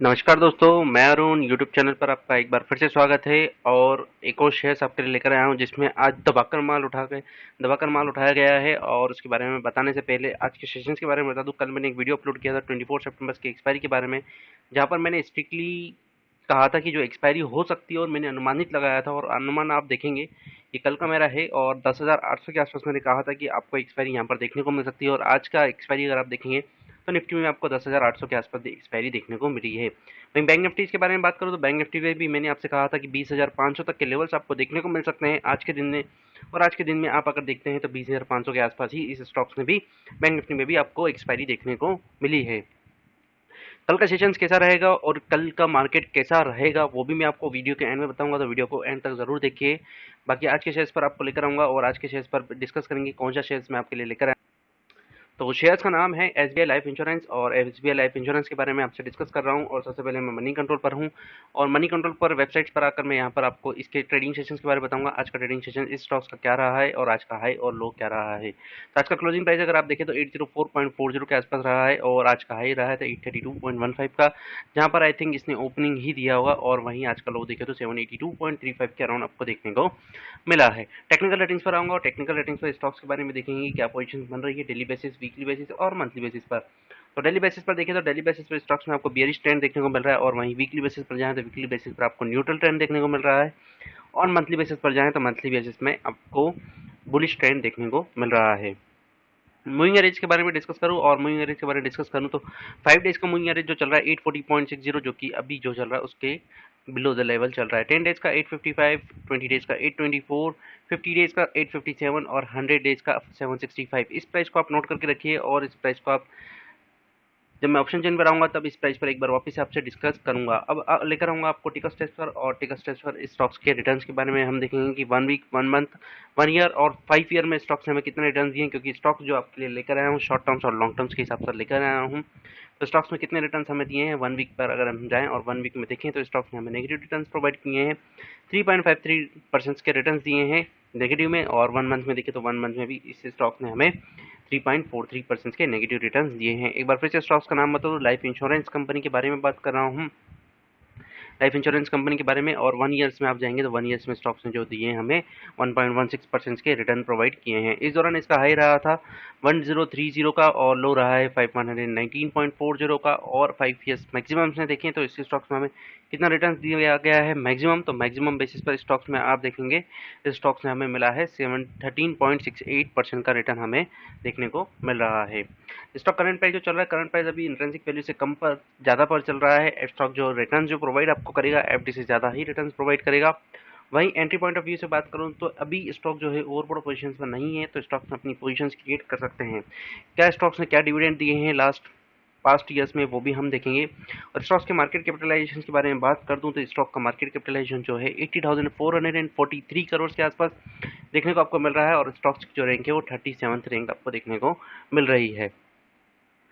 नमस्कार दोस्तों, मैं अरुण यूट्यूब चैनल पर आपका एक बार फिर से स्वागत है। और एक और शेयर्स आपके लिए लेकर आया हूं जिसमें आज दबाकर माल उठाया गया है। और उसके बारे में बताने से पहले आज के सेशंस के बारे में बता दूं। कल मैंने एक वीडियो अपलोड किया था 24 सितंबर की एक्सपायरी के बारे में, जहां पर मैंने स्ट्रिक्टली कहा था कि जो एक्सपायरी हो सकती है और मैंने अनुमानित लगाया था, और अनुमान आप देखेंगे ये कल का मेरा है। और 10,800 के आसपास मैंने कहा था कि आपको एक्सपायरी यहाँ पर देखने को मिल सकती है। और आज का एक्सपायरी अगर आप देखेंगे तो निफ्टी में आपको 10,800 के आसपास एक्सपायरी देखने को मिली है। वहीं बैंक निफ्टी के बारे में बात करूं तो बैंक निफ्टी में भी मैंने आपसे कहा था कि 20,500 तक के लेवल्स आपको देखने को मिल सकते हैं आज के दिन में। और आज के दिन में आप अगर देखते हैं तो 20,500 के आसपास ही इस स्टॉक्स में भी, बैंक निफ्टी में भी आपको एक्सपायरी देखने को मिली है। कल का सेशंस कैसा रहेगा और कल का मार्केट कैसा रहेगा वो भी मैं आपको वीडियो के एंड में बताऊंगा, तो वीडियो को एंड तक जरूर देखिए। बाकी आज के शेयर्स पर आपको लेकर आऊंगा और आज के शेयर्स पर डिस्कस करेंगे कौन सा शेयर्स मैं आपके लिए लेकर आया। तो शेयर्स का नाम है एसबीआई लाइफ इंश्योरेंस, और एसबीआई लाइफ इंश्योरेंस के बारे में आपसे डिस्कस कर रहा हूं। और सबसे पहले मैं मनी कंट्रोल पर हूं, और मनी कंट्रोल पर वेबसाइट्स पर आकर मैं यहां पर आपको इसके ट्रेडिंग सेशंस के बारे में बताऊंगा। आज का ट्रेडिंग सेशन इस स्टॉक्स का क्या रहा है और आज का हाई और लो क्या रहा है। तो आज का क्लोजिंग प्राइस अगर आप देखें तो 804.40 के आसपास रहा है, और आज का हाई रहा है तो 832.15 का, जहां पर आई थिंक इसने ओपनिंग ही दिया होगा। और वहीं आज का लो देखे तो 782.35 के अराउंड आपको देखने को मिला है। टेक्निकल रेटिंग्स पर आऊंगा, और टेक्निकल रेटिंग्स पर स्टॉक्स के बारे में देखेंगे क्या पोजीशन बन रही है डेली बेसिस, वीकली बेसिस और मंथली बेसिस पर। तो डेली बेसिस पर देखें तो डेली बेसिस पर स्टॉक्स में आपको बेयरिश ट्रेंड देखने को मिल रहा है, और वहीं वीकली बेसिस पर जाएं तो वीकली बेसिस पर आपको न्यूट्रल ट्रेंड देखने को मिल रहा है, और मंथली बेसिस पर जाएं तो मंथली बेसिस में आपको बुलिश ट्रेंड देखने को मिल रहा है। मूविंग एवरेज के बारे में डिस्कस करूं, और मूविंग एवरेज के बारे में डिस्कस करूं तो 5 डेज का मूविंग एवरेज जो चल रहा है 840.60, जो कि अभी जो चल रहा है उसके बिलो द लेवल चल रहा है। 10 डेज का 855, 20 डेज का 824, 50 डेज का 857 और 100 डेज का 765। इस प्राइस को आप नोट करके रखिए, और इस प्राइस को आप जब मैं ऑप्शन चेन पर आऊंगा तब इस प्राइस पर एक बार वापस से आपसे डिस्कस करूंगा। अब लेकर आऊंगा आपको टिकस टेस्ट पर, और टिकस टेस्ट पर स्टॉक्स के रिटर्न्स के बारे में हम देखेंगे कि 1 वीक, 1 मंथ, 1 ईयर और 5 ईयर में स्टॉक्स ने हमें कितने रिटर्न दिए हैं। क्योंकि स्टॉक्स जो आपके लिए लेकर आया हूँ शॉर्ट टर्म्स और लॉन्ग टर्म्स के हिसाब से लेकर आया हूँ, तो स्टॉक्स में कितने रिटर्न्स हमें दिए हैं 1 वीक पर अगर हम जाएं और 1 वीक में देखें तो स्टॉक्स ने हमें नेगेटिव रिटर्न्स प्रोवाइड किए हैं। 3.53% के रिटर्न्स दिए हैं नेगेटिव में, और 1 मंथ में देखें तो 1 मंथ में भी इस स्टॉक ने हमें 3.43% के नेगेटिव रिटर्न्स दिए हैं। एक बार फिर से स्टॉक्स का नाम बता दूं, लाइफ इंश्योरेंस कंपनी के बारे में बात कर रहा हूं, लाइफ इंश्योरेंस कंपनी के बारे में। और 1 ईयर्स में आप जाएंगे तो 1 ईयर्स में स्टॉक्स ने जो दिए हैं हमें 1.16% के रिटर्न प्रोवाइड किए हैं। इस दौरान इसका हाई रहा था 1030 का, और लो रहा है 519.40 का। और 5 ईयर्स मैक्सिमम में देखें तो इस स्टॉक्स में हमें कितना रिटर्न दिया गया है मैक्सिमम, तो मैक्सिमम बेसिस पर स्टॉक्स में आप देखेंगे इस स्टॉक्स में हमें मिला है 13.68% का रिटर्न हमें देखने को मिल रहा है। स्टॉक करंट प्राइस जो चल रहा है, करंट प्राइस अभी इंट्रिंसिक वैल्यू से कम पर ज़्यादा पर चल रहा है। स्टॉक जो रिटर्न जो प्रोवाइड आपको करेगा एफडी से ज़्यादा ही रिटर्न प्रोवाइड करेगा। वहीं एंट्री पॉइंट ऑफ व्यू से बात करूं तो अभी स्टॉक जो है ओवरबॉट पोजीशंस पर नहीं है, तो स्टॉक्स में अपनी पोजीशंस क्रिएट कर सकते हैं। क्या स्टॉक्स ने क्या डिविडेंड दिए हैं पास्ट ईयर्स में वो भी हम देखेंगे। और स्टॉक्स के मार्केट कैपिटलाइजेशन के बारे में बात कर दूं तो स्टॉक का मार्केट कैपिटलाइजेशन जो है 80,443 करोड़ के आसपास देखने को आपको मिल रहा है, और स्टॉक्स की जो रैंक है वो 37th रैंक आपको देखने को मिल रही है।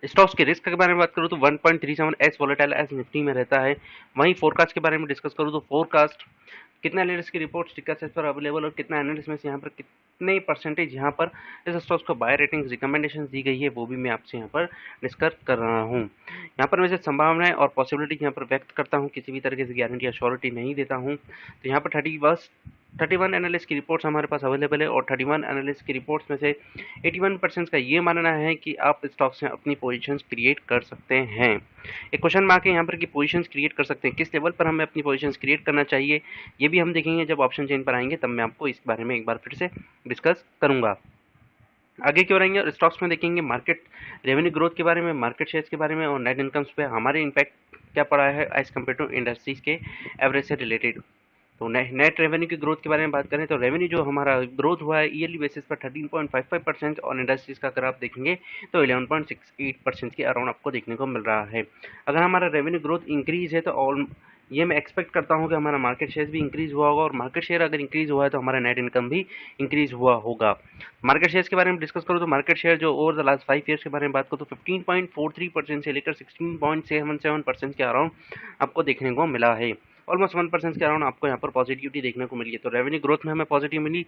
स्टॉक्स के रिस्क के बारे में बात करूं तो 1.37 एस वोलेटाइल एस निफ्टी में रहता है। वहीं फोरकास्ट के बारे में डिस्कस करूं तो फोरकास्ट कितना एनालिस्ट की रिपोर्ट टिकर पर अवेलेबल, और कितना एनालिस्ट में से यहाँ पर कितने परसेंटेज यहाँ पर इस स्टॉक्स को बाय रेटिंग्स रिकमेंडेशन दी गई है वो भी मैं आपसे यहाँ पर डिस्कस कर रहा हूँ। यहाँ पर वैसे संभावनाएं और पॉसिबिलिटी यहाँ पर व्यक्त करता हूँ, किसी भी तरीके से गारंटी या श्योरिटी नहीं देता हूँ। तो यहाँ पर 31 एनालिस्ट की रिपोर्ट्स हमारे पास अवेलेबल है, और 31 एनालिस्ट की रिपोर्ट्स में से 81% का ये मानना है कि आप स्टॉक्स में अपनी पोजीशंस क्रिएट कर सकते हैं। एक क्वेश्चन मार्क है यहाँ पर कि पोजीशंस क्रिएट कर सकते हैं, किस लेवल पर हमें अपनी पोजीशंस क्रिएट करना चाहिए ये भी हम देखेंगे। जब ऑप्शन चेन पर आएंगे तब मैं आपको इस बारे में एक बार फिर से डिस्कस करूंगा। आगे क्यों रहेंगे, और स्टॉक्स में देखेंगे मार्केट रेवेन्यू ग्रोथ के बारे में, मार्केट शेयर्स के बारे में, और नेट इनकम्स पे हमारे इम्पैक्ट क्या पड़ा है एज कम्पेयर टू इंडस्ट्रीज के एवरेज से रिलेटेड। तो नेट रेवेन्यू की ग्रोथ के बारे में बात करें तो रेवेन्यू जो हमारा ग्रोथ हुआ है ईयरली बेसिस पर 13.55%, और इंडस्ट्रीज का अगर आप देखेंगे तो 11.68% के अराउंड आपको देखने को मिल रहा है। अगर हमारा रेवेन्यू ग्रोथ इंक्रीज है तो ऑल ये मैं एक्सपेक्ट करता हूं कि हमारा मार्केट शेयर भी इंक्रीज हुआ होगा, और मार्केट शेयर अगर इंक्रीज हुआ है तो हमारा नेट इनकम भी इंक्रीज हुआ होगा। मार्केट शेयर के बारे में डिस्कस करूँ तो मार्केट शेयर जो ओवर द लास्ट 5 ईयर्स के बारे में बात करूँ तो 15.43% से लेकर 16.77% के अराउंड आपको देखने को मिला है। ऑलमोस्ट 1% के अराउंड आपको यहाँ पर पॉजिटिविटी देखने को मिली है। तो रेवेन्यू ग्रोथ में हमें पॉजिटिव मिली।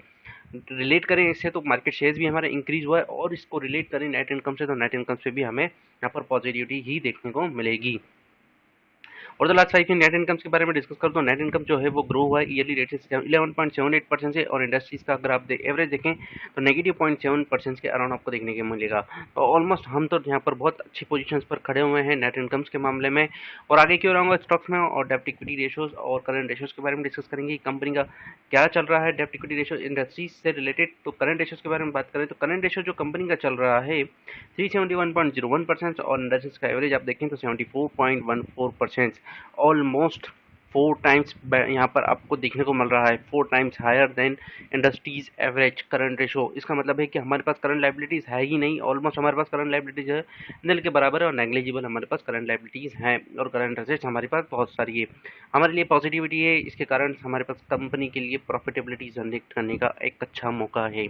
रिलेट करें इससे तो मार्केट शेयर्स भी हमारे इंक्रीज हुआ है, और इसको रिलेट करें नेट इनकम से तो नेट इनकम से भी हमें यहाँ पर पॉजिटिविटी ही देखने को मिलेगी। और द लास्ट 5 नेट इनकम के बारे में डिस्कस करूँ तो नेट इनकम जो है वो ग्रो हुआ है ईयरली रेट से 11.78% से, और इंडस्ट्रीज का अगर आप एवरेज देखें तो -0.7% के अराउंड आपको देखने को मिलेगा। तो ऑलमोस्ट हम तो यहाँ पर बहुत अच्छी पोजीशंस पर खड़े हुए हैं नेट इनकम्स के मामले में। और आगे क्यों रहूँगा स्टॉक्स में, और डेब्ट इक्विटी रेशियोज और करंट रेशियोज के बारे में डिस्कस करेंगे। कंपनी का क्या चल रहा है डेब्ट इक्विटी रेशियो इंडस्ट्रीज से रिलेटेड। तो करंट रेशियोज के बारे में बात करें तो करंट रेशियो जो कंपनी का चल रहा है 371.01%, और इंडस्ट्रीज का एवरेज आप देखें तो 74.14%, ऑलमोस्ट 4 टाइम्स यहाँ पर आपको देखने को मिल रहा है, 4 times higher than industries average current ratio. इसका मतलब है कि हमारे पास करंट लाइबिलिटीज है ही नहीं, ऑलमोस्ट हमारे पास करंट लाइबिलिटीज है नील के बराबर है, और नेग्लिजिबल हमारे पास करंट लाइबिलिटीज हैं, और करंट एसेट्स हमारे पास बहुत सारी है। हमारे लिए पॉजिटिविटी है, इसके कारण हमारे पास कंपनी के लिए प्रॉफिटेबिलिटी जनरेट करने का एक अच्छा मौका है,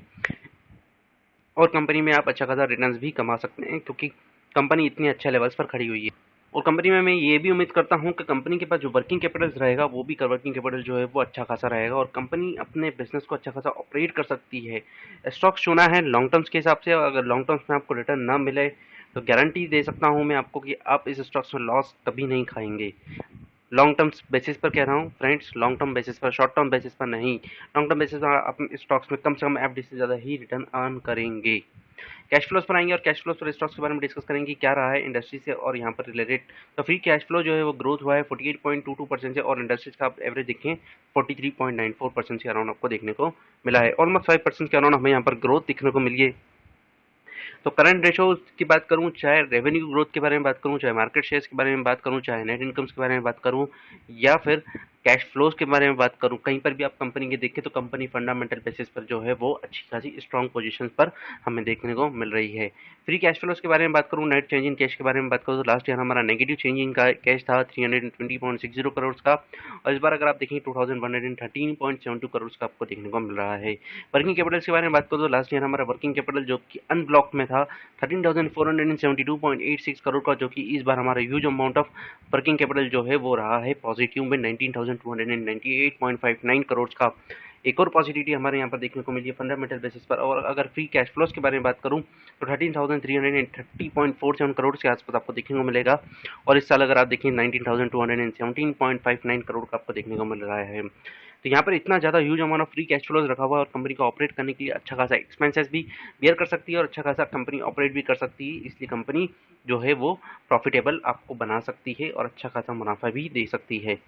और कंपनी में आप अच्छा खासा रिटर्न भी कमा सकते हैं क्योंकि कंपनी इतने अच्छे लेवल्स पर खड़ी हुई है। और कंपनी में मैं ये भी उम्मीद करता हूँ कि कंपनी के पास जो वर्किंग कैपिटल रहेगा वो भी वर्किंग कैपिटल जो है वो अच्छा खासा रहेगा, और कंपनी अपने बिजनेस को अच्छा खासा ऑपरेट कर सकती है। स्टॉक्स चुना है लॉन्ग टर्म्स के हिसाब से, अगर लॉन्ग टर्म्स में आपको रिटर्न ना मिले तो गारंटी दे सकता हूँ मैं आपको कि आप इस स्टॉक्स में लॉस कभी नहीं खाएंगे। लॉन्ग टर्म बेसिस पर कह रहा हूँ फ्रेंड्स, लॉन्ग टर्म बेसिस पर, शॉर्ट टर्म बेसिस पर नहीं। लॉन्ग टर्म बेसिस पर आप स्टॉक्स में कम से कम एफडी से ज़्यादा ही रिटर्न अर्न करेंगे। कैश फ्लोज पर आएंगे, और कैश फ्लोज पर स्टॉक्स के बारे में डिस्कस करेंगे क्या रहा है इंडस्ट्री से और यहाँ पर रिलेटेड। तो फ्री कैश फ्लो जो है वो ग्रोथ हुआ है 48.22% से, और इंडस्ट्रीज का आप एवरेज देखें 43.94% के अराउंड आपको देखने को मिला है। ऑलमोस्ट 5% के अराउंड हमें यहाँ पर ग्रोथ देखने को मिली है। तो करंट रेशो की बात करूं, चाहे रेवेन्यू ग्रोथ के बारे में बात करूं, चाहे मार्केट शेयर्स के बारे में बात करूं, चाहे नेट इनकम्स के बारे में बात करूं, या फिर कैश फ्लोज के बारे में बात करूं, कहीं पर भी आप कंपनी के देखें तो कंपनी फंडामेंटल बेसिस पर जो है वो अच्छी खासी स्ट्रॉन्ग पोजीशंस पर हमें देखने को मिल रही है। फ्री कैश फ्लोज के बारे में बात करूं, नेट चेंज इन कैश के बारे में बात करूं तो लास्ट ईयर हमारा नेगेटिव चेंज इन कैश था 320.60 करोड़ का, और इस बार अगर आप देखें 2113.72 करोड़ का आपको देखने को मिल रहा है। वर्किंग कैपिटल के बारे में बात करूं तो लास्ट ईयर हमारा वर्किंग कैपिटल जो कि अनब्लॉक में था 13,472.86 करोड़ का, जो कि इस बार हमारा huge amount of working capital जो है वो रहा है पॉजिटिव में 19,298.59 करोड़ का। एक और पॉजिटिविटी हमारे यहाँ पर देखने को मिली है फंडामेंटल बेसिस पर। और अगर फ्री कैश फ्लोज के बारे में बात करूँ तो 13,330.47 करोड़ के आसपास आपको देखने को मिलेगा, और इस साल अगर आप देखें 19,217.59 करोड़ का आपको देखने को मिल रहा है। तो यहाँ पर इतना ज़्यादा huge amount of free cash flows रखा हुआ है, और कंपनी को ऑपरेट करने के लिए अच्छा खासा एक्सपेंसेस भी बियर कर सकती है, और अच्छा खासा कंपनी ऑपरेट भी कर सकती है, इसलिए कंपनी जो है वो प्रॉफिटेबल आपको बना सकती है और अच्छा खासा मुनाफा भी दे सकती है।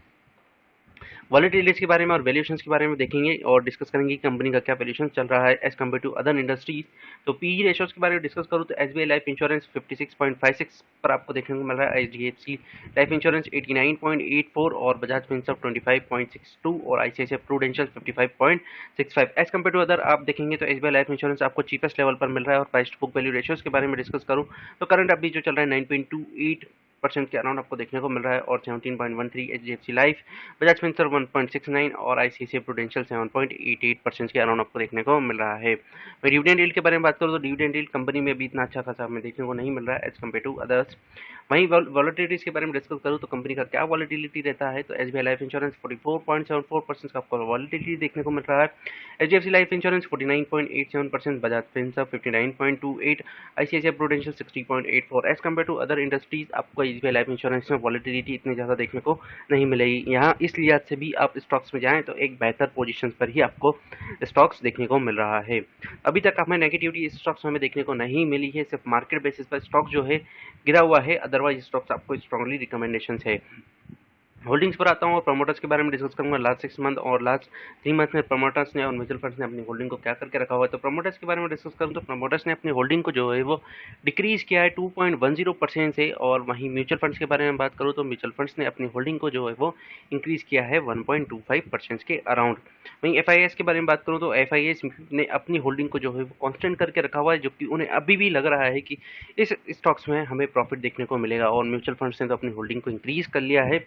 वॉलेटिलिटी के बारे में और वैल्यूएशंस के बारे में देखेंगे और डिस्कस करेंगे कि कंपनी का क्या वैल्यूएशन चल रहा है as compare to other industries. तो पीई रेशियोज के बारे में डिस्कस करूँ तो एसबीआई लाइफ इंश्योरेंस 56.56 पर आपको देखने को मिल रहा है, एचडीएफसी लाइफ इंश्योरेंस 89.84, और बजाज फिनसर्व 25.62, और ICICI Prudential 55.65। As compare to other आप देखेंगे तो एसबीआई लाइफ इंश्योरेंस आपको चीपेस्ट लेवल पर मिल रहा है। और price to book value ratios के बारे में डिस्कस करूँ तो करंट अभी जो चल रहा है 9.28% के अराउंड आपको देखने को मिल रहा है, और 17.13 एचडीएफसी लाइफ, बजाज फिनसर्व 1.69, और आईसीआईसीआई प्रूडेंशियल 7.88% के अराउंड आपको देखने को मिल रहा है। मैं डिविडेंड यील्ड के बारे में बात करूँ तो डिविडेंड यील्ड कंपनी में भी इतना अच्छा खासा हमें देखने को नहीं मिल रहा है एज कम्पेयर टू अदर्स। वहीं वॉलेटिलिटीज के बारे में डिस्कस करूँ तो कंपनी का क्या वॉलेटिलिटी रहता है, तो एसबीआई लाइफ इंश्योरेंस 44.74% का आपको वॉलेटिलिटी देखने को मिल रहा है, HDFC Life Insurance 49.87%, Bajaj Finserv 59.28, ICICI Prudential 60.84। As compare to other industries आपको एसबीआई लाइफ इंश्योरेंस में वॉलेटिलिटी इतनी ज़्यादा देखने को नहीं मिलेगी। यहाँ इस लिहाज से भी आप स्टॉक्स में जाएं तो एक बेहतर पोजीशन पर ही आपको स्टॉक्स देखने को मिल रहा है। अभी तक हमें नेगेटिविटी इस स्टॉक्स में देखने को नहीं मिली है, सिर्फ मार्केट बेसिस पर स्टॉक जो है गिरा हुआ है, अदरवाइज स्टॉक्स आपको स्ट्रांगली रिकमेंडेशन है। होल्डिंग्स पर आता हूँ और प्रमोटर्स के बारे में डिस्कस करूंगा। लास्ट 6 मंथ और लास्ट 3 मंथ में प्रमोटर्स ने और म्यूचुअल फंड्स ने अपनी होल्डिंग को क्या करके रखा हुआ है। तो प्रमोटर्स के बारे में डिस्कस करूँ तो प्रमोटर्स ने अपनी होल्डिंग को जो है वो डिक्रीज किया है 2.10% से, और वहीं म्यूचुअल फंड्स के बारे में बात करूँ तो म्यूचुअल फंड्स ने अपनी होल्डिंग को जो है वो इंक्रीज किया है 1.25% के अराउंड। वहीं एफआईएस के बारे में बात करूँ तो एफआईएस ने अपनी होल्डिंग को जो है वो कॉन्स्टेंट करके रखा हुआ है, जो कि उन्हें अभी भी लग रहा है कि इस स्टॉक्स में हमें प्रॉफिट देखने को मिलेगा, और म्यूचुअल फंड्स ने तो अपनी होल्डिंग को इंक्रीज कर लिया है।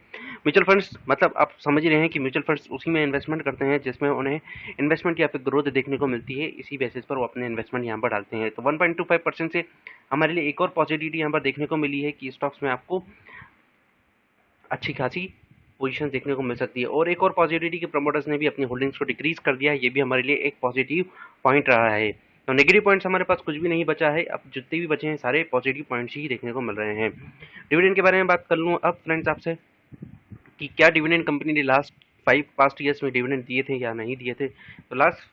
म्यूचुअल फंड्स मतलब आप समझ रहे हैं कि म्यूचुअल फंड्स उसी में इन्वेस्टमेंट करते हैं जिसमें उन्हें इन्वेस्टमेंट की ग्रोथ देखने को मिलती है, इसी बेसिस पर वो अपने इन्वेस्टमेंट यहाँ पर डालते हैं। तो 1.25% से हमारे लिए एक और पॉजिटिविटी यहाँ पर देखने को मिली है कि स्टॉक्स में आपको अच्छी खासी पोजीशन देखने को मिल सकती है। और एक और पॉजिटिविटी कि प्रमोटर्स ने भी अपनी होल्डिंग्स को डिक्रीज कर दिया है, ये भी हमारे लिए एक पॉजिटिव पॉइंट रहा है। तो नेगेटिव पॉइंट्स हमारे पास कुछ भी नहीं बचा है, अब जितने भी बचे हैं सारे पॉजिटिव पॉइंट्स ही देखने को मिल रहे हैं। डिविडेंड के बारे में बात कर लूँ अब फ्रेंड्स आपसे, कि क्या डिविडेंड कंपनी ने लास्ट 5 पास्ट ईयर्स में डिविडेंड दिए थे या नहीं दिए थे। तो लास्ट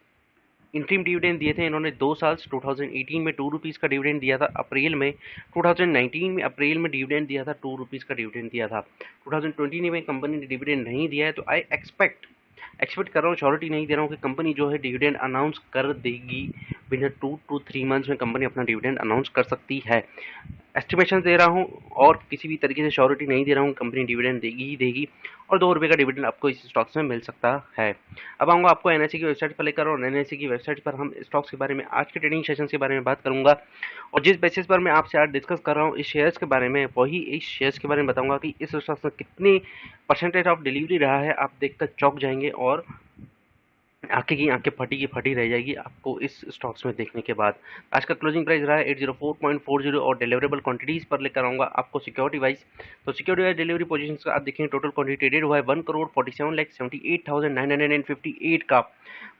इंटरिम डिविडेंड दिए थे इन्होंने 2 साल 2018 में 2 रुपीज़ का डिविडेंड दिया था, अप्रैल में 2019 में अप्रैल में डिविडेंड दिया था, 2 रुपीज़ का डिविडेंड दिया था। 2020 में कंपनी ने डिविडेंड नहीं दिया है, तो आई एक्सपेक्ट कर रहा हूँ, श्योरिटी नहीं दे रहा हूँ कि कंपनी जो है डिविडेंड अनाउंस कर देगी। विद 2 to 3 मंथ्स में कंपनी अपना डिविडेंड अनाउंस कर सकती है। एस्टिमेशन दे रहा हूँ और किसी भी तरीके से श्योरिटी नहीं दे रहा हूँ, कंपनी डिविडेंड देगी ही देगी, और 2 रुपये का डिविडेंड आपको इस स्टॉक्स में मिल सकता है। अब आऊँगा आपको एनएसई की वेबसाइट पर लेकर, और एनएसई की वेबसाइट पर हम स्टॉक्स के बारे में, आज के ट्रेडिंग सेशंस के बारे में बात करूँगा, और जिस बेसिस पर मैं आपसे आज डिस्कस कर रहा हूँ इस शेयर्स के बारे में, वही इस शेयर्स के बारे में बताऊँगा कि इस स्टॉक्स में कितने परसेंटेज ऑफ डिलीवरी रहा है। आप देखकर चौंक जाएंगे और आंखें की आंखें फटी की फटी रह जाएगी आपको इस स्टॉक्स में देखने के बाद। आज का क्लोजिंग प्राइस रहा है 804.40, और डिलीवरेबल क्वांटिटीज पर लेकर आऊँगा आपको सिक्योरिटी वाइज। तो सिक्योरिटी वाइज डिलीवरी पोजीशन का आप देखेंगे, टोटल क्वांटिटी ट्रेडेड हुआ है 1,47,78,958 का।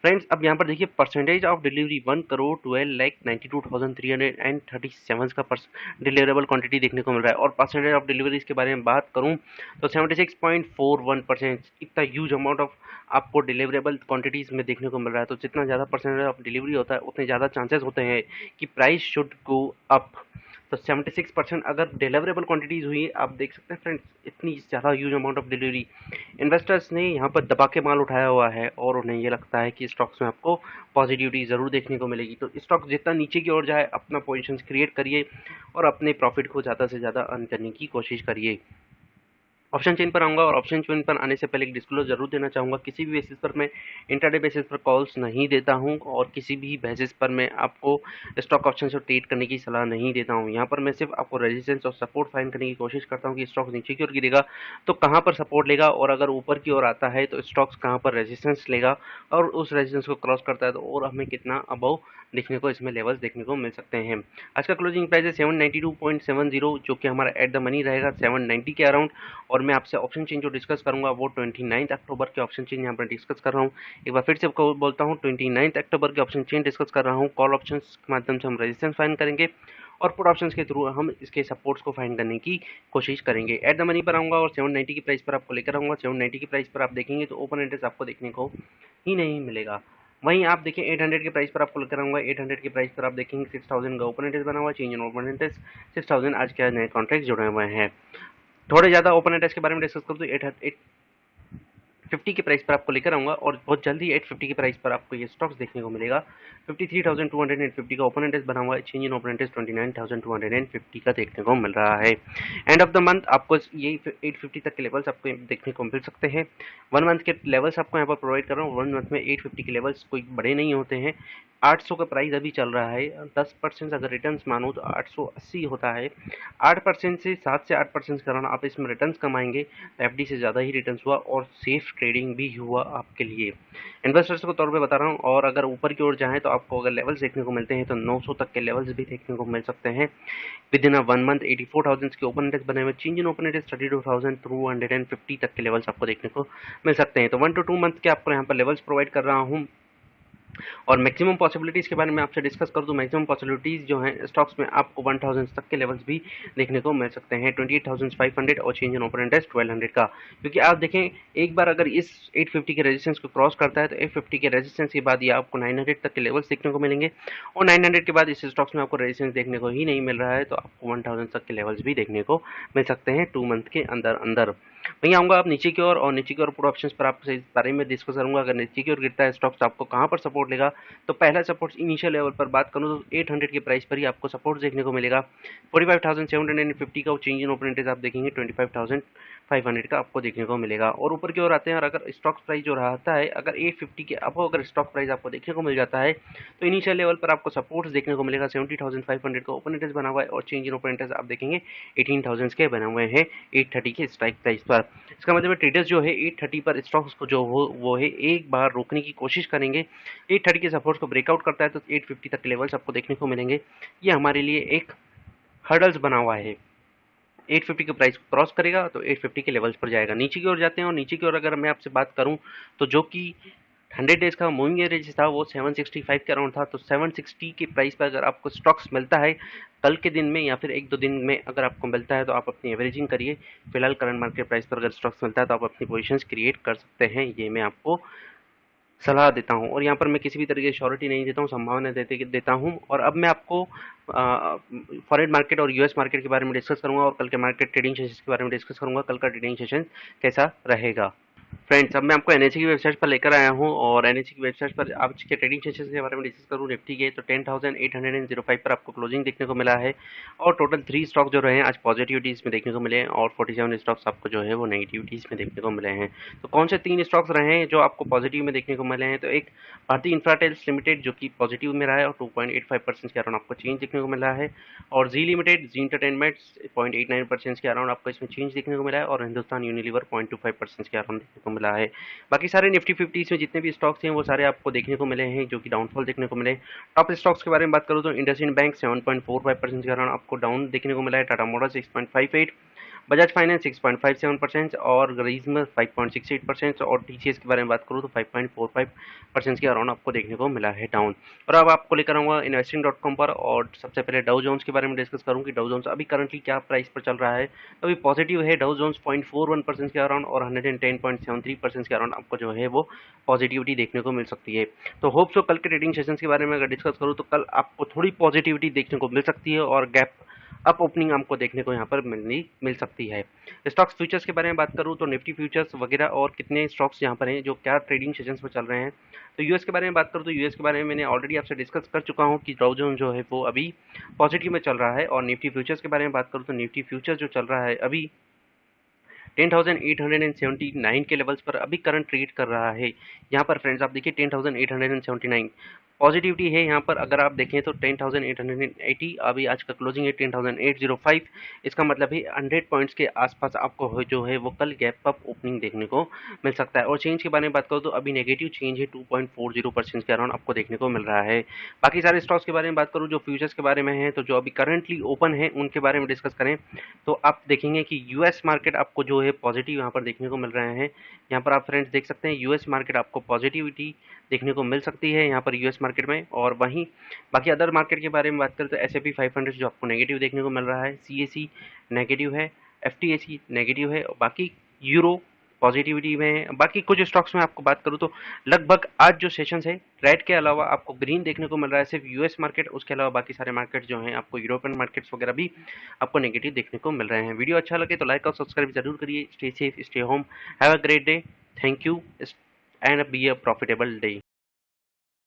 फ्रेंड्स, अब यहाँ पर देखिए परसेंटेज ऑफ डिलीवरी 1,12,92,337 का डिलीवरेबल क्वांटिटी देखने को मिल रहा है, और परसेंटेज ऑफ डिलीवरीज के बारे में बात करूँ तो 76.41%। इतना ह्यूज अमाउंट ऑफ आपको डिलीवरेबल क्वांटिटीज़ में देखने को मिल रहा है। तो जितना ज़्यादा परसेंटेज ऑफ डिलीवरी होता है उतने ज़्यादा चांसेस होते हैं कि प्राइस शुड गो अप। तो 76% अगर डिलीवरेबल क्वांटिटीज़ हुई, आप देख सकते हैं फ्रेंड्स, इतनी ज़्यादा huge amount of delivery, investors ने यहाँ पर दबा के माल उठाया हुआ है, और उन्हें ये लगता है कि स्टॉक्स में आपको पॉजिटिविटी ज़रूर देखने को मिलेगी। तो स्टॉक जितना नीचे की ओर जाए, अपना पोजिशन क्रिएट करिए और अपने प्रॉफिट को ज़्यादा से ज़्यादा अर्न करने की कोशिश करिए। ऑप्शन चेन पर आऊँगा, और ऑप्शन चेन पर आने से पहले एक डिस्क्लोज जरूर देना चाहूँगा, किसी भी बेसिस पर मैं इंट्राडे बेसिस पर कॉल्स नहीं देता हूँ, और किसी भी बेसिस पर मैं आपको स्टॉक ऑप्शन से ट्रेड करने की सलाह नहीं देता हूँ। यहाँ पर मैं सिर्फ आपको रेजिस्टेंस और सपोर्ट फाइंड करने की कोशिश करता हूँ कि स्टॉक नीचे की ओर गिरेगा तो कहाँ पर सपोर्ट लेगा, और अगर ऊपर की ओर आता है तो स्टॉक्स कहाँ पर रेजिस्टेंस लेगा, और उस रेजिस्टेंस को क्रॉस करता है तो और हमें कितना अबव देखने को इसमें लेवल्स देखने को मिल सकते हैं। आज का क्लोजिंग प्राइस है 792.70, जो कि हमारा एट द मनी रहेगा 790 के अराउंड। और मैं आपसे ऑप्शन चेन जो डिस्कस करूंगा वो 29 अक्टूबर के ऑप्शन चेन यहाँ पर डिस्कस कर रहा हूँ। एक बार फिर से बोलता हूँ, 29 अक्टूबर के ऑप्शन चेन डिस्कस कर रहा हूँ। कॉल ऑप्शन के माध्यम से हम रेजिस्टेंस फाइंड करेंगे, और पुट ऑप्शंस के थ्रू हम इसके सपोर्ट्स को फाइंड करने की कोशिश करेंगे। एट द मनी पर आऊँगा और 790 की प्राइस पर आपको लेकर आऊँगा। 790 की प्राइस पर आप देखेंगे तो ओपन इंटरेस्ट आपको देखने को ही नहीं मिलेगा। वहीं आप देखें 800 के प्राइस पर आपको लेकर आऊँगा। 800 के प्राइस पर आप देखेंगे 6000 का ओपन इंटरेस्ट बना हुआ है, चेंज इन ओपन इंटरेस्ट 6000 आज के नए कॉन्ट्रैक्ट जुड़े हुए हैं। थोड़े ज़्यादा ओपन इंटरेस्ट के बारे में डिस्कस करूँ तो 850 के प्राइस पर आपको लेकर आऊँगा, और बहुत जल्दी 850 के प्राइस पर आपको ये स्टॉक्स देखने को मिलेगा। 53,250 का ओपन इंटरेस्ट बना हुआ है, चेंज इन ओपन इंटरेस्ट 29,250 का देखने को मिल रहा है। एंड ऑफ द मंथ आपको ये 850 तक के लेवल्स आपको देखने को मिल सकते हैं। 1 मंथ के लेवल्स आपको यहाँ पर प्रोवाइड कर रहा हूँ। 1 मंथ में 850 के लेवल्स कोई बड़े नहीं होते हैं। 800 का प्राइस अभी चल रहा है, 10% अगर रिटर्न्स मानो तो 880 होता है। 8% से 7 से 8% कराना आप इसमें रिटर्न्स कमाएंगे, एफडी से ज़्यादा ही रिटर्न्स हुआ, और सेफ ट्रेडिंग भी हुआ आपके लिए। इन्वेस्टर्स को तौर पे बता रहा हूँ, और अगर ऊपर की ओर जाएँ तो आपको अगर लेवल्स देखने को मिलते हैं तो 900 तक के लेवल्स भी देखने को मिल सकते हैं। विद इन 1 मंथ 84,000 के ओपन इंटरेस्ट बने हुए, चेंज इन ओपन इंटरेस्ट 32,250 तक के लेवल्स आपको देखने को मिल सकते हैं। तो 1 to 2 मंथ के आपको यहाँ पर लेवल्स प्रोवाइड कर रहा हूँ। और मैक्सिमम पॉसिबिलिटीज़ के बारे में आपसे डिस्कस कर दूं, मैक्सिमम पॉसिबिलिटीज़ जो हैं स्टॉक्स में आपको 1000 तक के लेवल्स भी देखने को मिल सकते हैं। 28,500 और चेंज इन ओपन इंटरेस्ट 1200 का, क्योंकि आप देखें एक बार अगर इस 850 के रेजिस्टेंस को क्रॉस करता है तो 850 के रेजिस्टेंस के बाद ये आपको 900 तक के लेवल्स देखने को मिलेंगे, और 900 के बाद इस स्टॉक्स में आपको रेजिस्टेंस देखने को ही नहीं मिल रहा है तो आपको 1000 तक के लेवल्स भी देखने को मिल सकते हैं 2 मंथ के अंदर अंदर। वहीं आऊँगा आप नीचे की ओर, और नीचे की ओर पुट ऑप्शंस पर आपसे इस बारे में डिस्कस करूँगा। अगर नीचे की ओर गिरता है स्टॉक्स तो आपको कहाँ पर सपोर्ट लेगा, तो पहला सपोर्ट इनिशियल लेवल पर बात करूँ तो 800 के प्राइस पर ही आपको सपोर्ट देखने को मिलेगा। 45,750 का चेंज इन ओपन इंटरेस्ट आप देखेंगे 25,500 का आपको देखने को मिलेगा। और ऊपर की ओर आते हैं, और अगर स्टॉक प्राइस जो रहता है अगर 850 के अब अगर स्टॉक प्राइस आपको देखने को मिल जाता है तो इनिशियल लेवल पर आपको सपोर्ट देखने को मिलेगा। 70,500 का ओपन इंटरेस्ट बना हुआ है, और चेंज इन ओपन इंटरेस्ट आप देखेंगे 18,000 के बने हुए हैं 830 के स्ट्राइक प्राइस पर। इसका मतलब ट्रेडर्स जो है 830 पर स्टॉक्स को जो हो वो है एक बार रोकने की कोशिश करेंगे। 830 के सपोर्ट को ब्रेकआउट करता है तो 850 तक के लेवल्स आपको देखने को मिलेंगे। ये हमारे लिए एक हर्डल्स बना हुआ है। 850 के प्राइस क्रॉस करेगा तो 850 के लेवल्स पर जाएगा। नीचे की ओर जाते हैं, और नीचे की ओर अगर मैं आपसे बात करूं तो जो कि 100 डेज का मूविंग एवरेज था वो 765 के अराउंड था। तो 760 के प्राइस पर अगर आपको स्टॉक्स मिलता है कल के दिन में या फिर 1-2 दिन में अगर आपको मिलता है तो आप अपनी एवरेजिंग करिए। फिलहाल करंट मार्केट प्राइस पर अगर स्टॉक्स मिलता है तो आप अपनी पोजीशंस क्रिएट कर सकते हैं, ये मैं आपको सलाह देता हूँ। और यहाँ पर मैं किसी भी तरीके की श्योरिटी नहीं देता हूँ, संभावना देता हूँ। और अब मैं आपको फॉरेन मार्केट और यूएस मार्केट के बारे में डिस्कस करूंगा और कल के मार्केट ट्रेडिंग सेशन के बारे में डिस्कस करूंगा, कल का ट्रेडिंग सेशन कैसा रहेगा। फ्रेंड्स, अब मैं आपको एनएससी की वेबसाइट पर लेकर आया हूँ और एनएससी की वेबसाइट पर आज के ट्रेडिंग सेशन के बारे में डिस्कस करूँ निफ्टी के, तो 10,805 पर आपको क्लोजिंग देखने को मिला है और टोटल 3 स्टॉक जो रहे हैं आज पॉजिटिविटीज़ में देखने को मिले हैं और 47 स्टॉक्स आपको जो है वो नेगेटिविटीज़ में देखने को मिले हैं। तो कौन से 3 स्टॉक्स रहे हैं जो आपको पॉजिटिव में देखने को मिले हैं? तो एक भारतीय इंफ्राटेल्स लिमिटेड जो कि पॉजिटिव में रहा है और 2.85% के अराउंड आपको चेंज देखने को मिला है, और जी लिमिटेड, जी इंटरटेनमेंट 0.89% के अराउंड आपको इसमें चेंज देखने को मिला है, और हिंदुस्तान यूनिलीवर 0.25% के अराउंड देखने को मिला है। बाकी सारे निफ्टी 50 में जितने भी स्टॉक्स हैं वो सारे आपको देखने को मिले हैं जो कि डाउनफॉल देखने को मिले। टॉप स्टॉक्स के बारे में बात करूँ तो इंडसइंड बैंक 7.45% के अराउंड आपको डाउन देखने को मिला है, टाटा मोटर्स 6.58, बजाज फाइनेंस 6.57% और रीजनल 5.68%, और टीसीएस के बारे में बात करूँ तो 5.45% के अराउंड आपको देखने को मिला है डाउन। और अब आपको लेकर आऊँगा investing.com पर, और सबसे पहले डाउ जोन्स के बारे में डिस्कस करूँ कि डाउ जोन्स अभी करंटली क्या प्राइस पर चल रहा है। तो अभी पॉजिटिव है डाउ जोन्स 0.41% के अराउंड और 110.73% के अराउंड आपको जो है वो पॉजिटिविटी देखने को मिल सकती है। तो होप सो कल के ट्रेडिंग सेशंस के बारे में अगर डिस्कस करूँ तो कल आपको थोड़ी पॉजिटिविटी देखने को मिल सकती है और गैप अप ओपनिंग आपको देखने को यहाँ पर मिल सकती है। स्टॉक्स फ्यूचर्स के बारे में बात करूँ तो निफ्टी फ्यूचर्स वगैरह और कितने स्टॉक्स यहाँ पर हैं जो क्या ट्रेडिंग सेशंस में चल रहे हैं। तो यूएस के बारे में बात करूँ तो यूएस के बारे में मैंने ऑलरेडी आपसे डिस्कस कर चुका हूँ कि डाउ जोन्स जो है वो अभी पॉजिटिव में चल रहा है। और निफ्टी फ्यूचर्स के बारे में बात करूँ तो निफ्टी फ्यूचर्स जो चल रहा है अभी 10,879 के लेवल्स पर अभी करंट ट्रेड कर रहा है। यहाँ पर फ्रेंड्स आप देखिए 10,879 पॉजिटिविटी है यहाँ पर। अगर आप देखें तो 10,880 अभी आज का क्लोजिंग है 10,805, इसका मतलब है 100 पॉइंट्स के आसपास आपको जो है वो कल गैप अप ओपनिंग देखने को मिल सकता है। और चेंज के बारे में बात करूँ तो अभी नेगेटिव चेंज है 2.40% के अराउंड आपको देखने को मिल रहा है। बाकी सारे स्टॉक्स के बारे में बात करूँ जो फ्यूचर्स के बारे में है, तो जो अभी करंटली ओपन है उनके बारे में डिस्कस करें तो आप देखेंगे कि यूएस मार्केट आपको जो है पॉजिटिव यहाँ पर देखने को मिल रहे हैं। यहाँ पर आप फ्रेंड्स देख सकते हैं यूएस मार्केट आपको पॉजिटिविटी देखने को मिल सकती है यहाँ पर यूएस मार्केट में। और वहीं बाकी अदर मार्केट के बारे में बात करें तो S&P 500 जो आपको नेगेटिव देखने को मिल रहा है, CAC नेगेटिव है, FTSE नेगेटिव है, बाकी यूरो पॉजिटिविटी में है। बाकी कुछ स्टॉक्स में आपको बात करूँ तो लगभग आज जो सेशंस है रेड के अलावा आपको ग्रीन देखने को मिल रहा है, सिर्फ यूएस मार्केट, उसके अलावा बाकी सारे मार्केट जो हैं आपको यूरोपियन मार्केट्स वगैरह भी आपको नेगेटिव देखने को मिल रहे हैं। वीडियो अच्छा लगे तो लाइक और सब्सक्राइब जरूर करिए। Stay safe, stay home, have a great day, thank you and be a profitable day.